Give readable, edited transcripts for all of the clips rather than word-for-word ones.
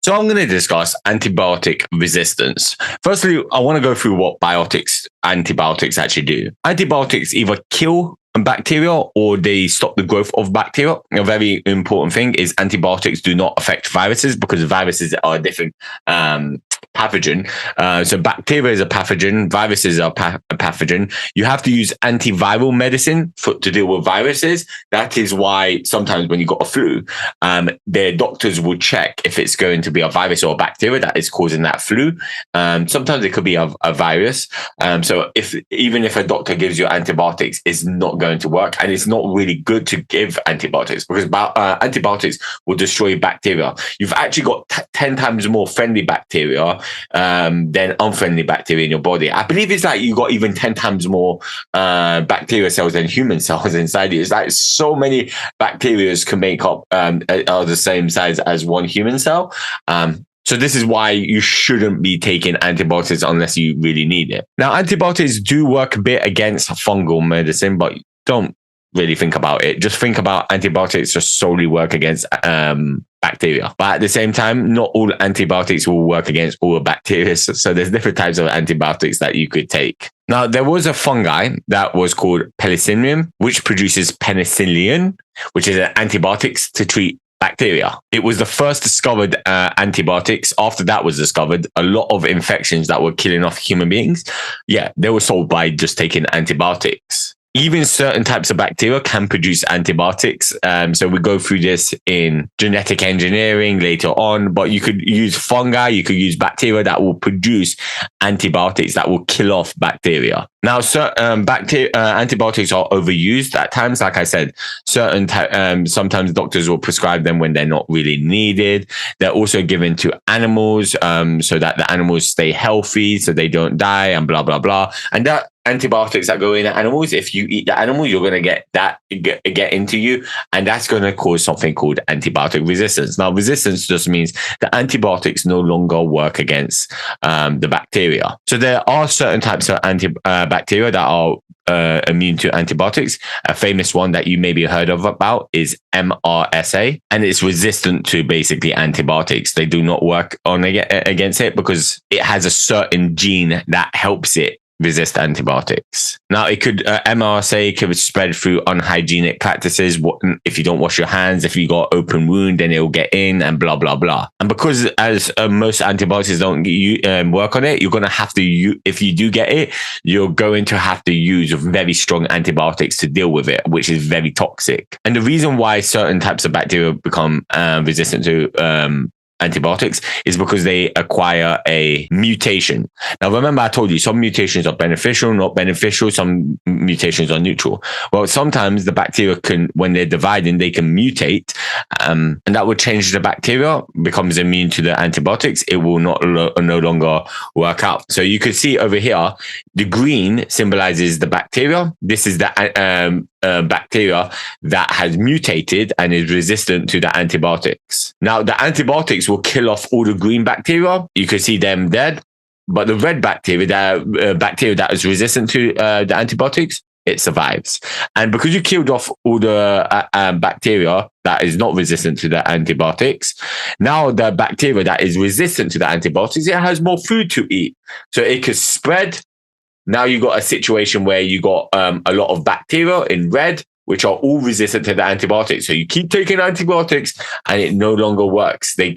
So I'm going to discuss antibiotic resistance. Firstly, I want to go through what antibiotics actually do. Antibiotics either kill bacteria or they stop the growth of bacteria. A very important thing is antibiotics do not affect viruses because viruses are a different pathogen. So bacteria is a pathogen, viruses are a pathogen. You have to use antiviral medicine to deal with viruses. That is why sometimes when you got a flu, their doctors will check if it's going to be a virus or a bacteria that is causing that flu. Sometimes it could be a virus. So even if a doctor gives you antibiotics, it's not going to work, and it's not really good to give antibiotics because antibiotics will destroy bacteria. You've actually got 10 times more friendly bacteria than unfriendly bacteria in your body. I believe it's like you got even 10 times more bacteria cells than human cells inside you. It's like so many bacteria can make up are the same size as one human cell. So this is why you shouldn't be taking antibiotics unless you really need it. Now, antibiotics do work a bit against fungal medicine, but don't really think about it. Just think about antibiotics just solely work against bacteria. But at the same time, not all antibiotics will work against all bacteria. So there's different types of antibiotics that you could take. Now, there was a fungi that was called Penicillium, which produces penicillin, which is an antibiotics to treat bacteria. It was the first discovered antibiotics. After that was discovered, a lot of infections that were killing off human beings, they were solved by just taking antibiotics. Even certain types of bacteria can produce antibiotics. So we go through this in genetic engineering later on, but you could use fungi, you could use bacteria that will produce antibiotics that will kill off bacteria. Now, antibiotics are overused at times. Like I said, sometimes doctors will prescribe them when they're not really needed. They're also given to animals so that the animals stay healthy, so they don't die and blah, blah, blah. And that antibiotics that go in animals, if you eat the animal, you're going to get into you, and that's going to cause something called antibiotic resistance. Now, resistance just means the antibiotics no longer work against the bacteria. So there are certain types of bacteria that are immune to antibiotics. A famous one that you maybe heard of about is MRSA, and it's resistant to basically antibiotics. They do not work against it because it has a certain gene that helps it resist antibiotics. Now, MRSA could spread through unhygienic practices. If you don't wash your hands, if you got open wound, then it'll get in and blah, blah, blah. And because as most antibiotics don't work on it, you're going to have to, if you do get it, you're going to have to use very strong antibiotics to deal with it, which is very toxic. And the reason why certain types of bacteria become resistant to antibiotics is because they acquire a mutation. Now, remember, I told you some mutations are beneficial, not beneficial. Some mutations are neutral. Well, sometimes the bacteria when they're dividing, they can mutate, and that would change the bacteria, becomes immune to the antibiotics. It will no longer work out. So you could see over here, the green symbolizes the bacteria. This is the bacteria that has mutated and is resistant to the antibiotics. Now, the antibiotics will kill off all the green bacteria. You can see them dead. But the red bacteria, bacteria that is resistant to the antibiotics, it survives. And because you killed off all the bacteria that is not resistant to the antibiotics, now the bacteria that is resistant to the antibiotics, it has more food to eat. So it could spread. Now you got a situation where you got a lot of bacteria in red, which are all resistant to the antibiotics. So you keep taking antibiotics and it no longer works. They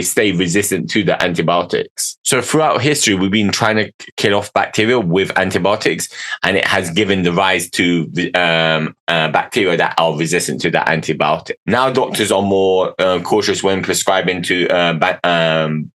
stay resistant to the antibiotics. So throughout history, we've been trying to kill off bacteria with antibiotics, and it has given the rise to bacteria that are resistant to the antibiotic. Now doctors are more cautious when prescribing to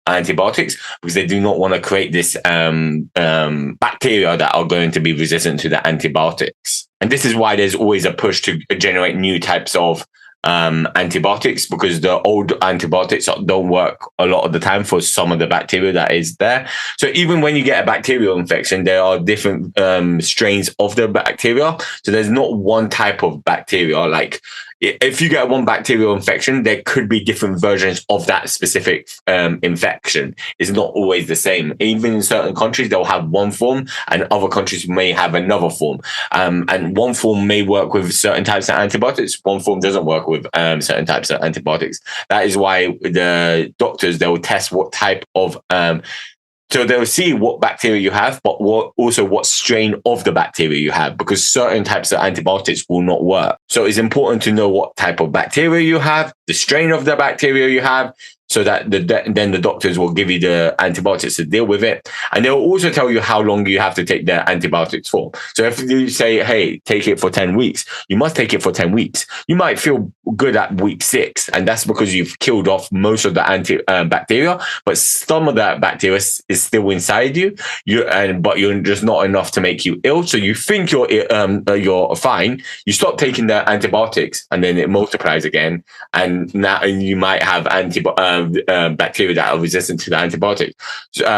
antibiotics because they do not want to create this bacteria that are going to be resistant to the antibiotics. And this is why there's always a push to generate new types of antibiotics, because the old antibiotics don't work a lot of the time for some of the bacteria that is there. So even when you get a bacterial infection, there are different strains of the bacteria. So there's not one type of bacteria. Like if you get one bacterial infection, there could be different versions of that specific infection. It's not always the same. Even in certain countries, they'll have one form, and other countries may have another form. And one form may work with certain types of antibiotics. One form doesn't work with certain types of antibiotics. That is why the doctors, they will test what type of so they'll see what bacteria you have, but also what strain of the bacteria you have, because certain types of antibiotics will not work. So it's important to know what type of bacteria you have, the strain of the bacteria you have, so that then the doctors will give you the antibiotics to deal with it. And they'll also tell you how long you have to take the antibiotics for. So if you say, hey, take it for 10 weeks, you must take it for 10 weeks. You might feel good at week 6, and that's because you've killed off most of the bacteria, but some of that bacteria is still inside you. But you're just not enough to make you ill. So you think you're fine. You stop taking the antibiotics, and then it multiplies again, and now you might have bacteria that are resistant to the antibiotic,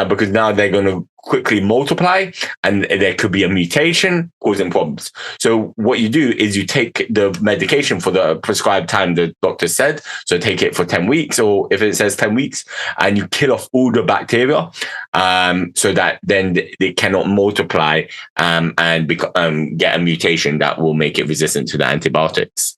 because now they're going to quickly multiply, and there could be a mutation causing problems. So what you do is you take the medication for the prescribed time the doctor said. So take it for 10 weeks, or if it says 10 weeks, and you kill off all the bacteria, so that then they cannot multiply and get a mutation that will make it resistant to the antibiotics.